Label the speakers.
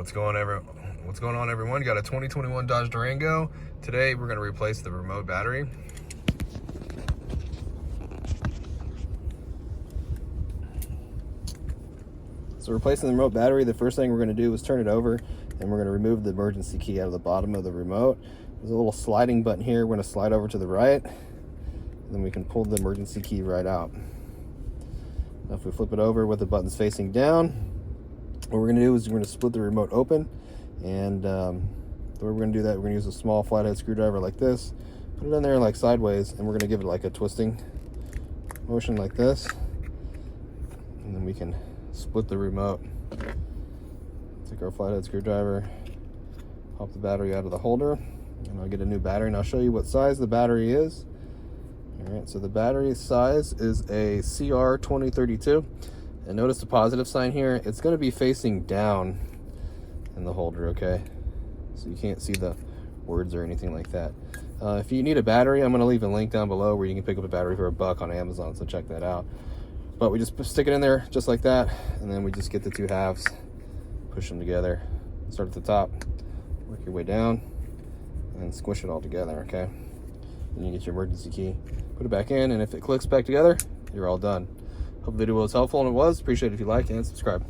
Speaker 1: What's going on, everyone? Got a 2021 Dodge Durango. Today we're going to replace the remote battery. So replacing the remote battery, the first thing we're going to do is turn it over, and we're going to remove the emergency key out of the bottom of the remote. There's a little sliding button here. We're going to slide over to the right, and then we can pull the emergency key right out. Now if we flip it over with the buttons facing down, what we're going to do is we're going to split the remote open, and the way we're going to do that, we're going to use a small flathead screwdriver like this, put it in there like sideways, and we're going to give it like a twisting motion like this, and then we can split the remote. Take our flathead screwdriver, pop the battery out of the holder, and I'll get a new battery, and I'll show you what size the battery is. All right, so the battery size is a CR 2032, and notice the positive sign here. It's going to be facing down in the holder, okay? So you can't see the words or anything like that. If you need a battery, I'm going to leave a link down below where you can pick up a battery for $1 on Amazon, so check that out. But we just stick it in there just like that, and then we just get the two halves, push them together, start at the top, work your way down, and squish it all together, okay? Then you get your emergency key, put it back in, and if it clicks back together, you're all done. Hope the video was helpful, and it was. Appreciate it if you like and subscribe.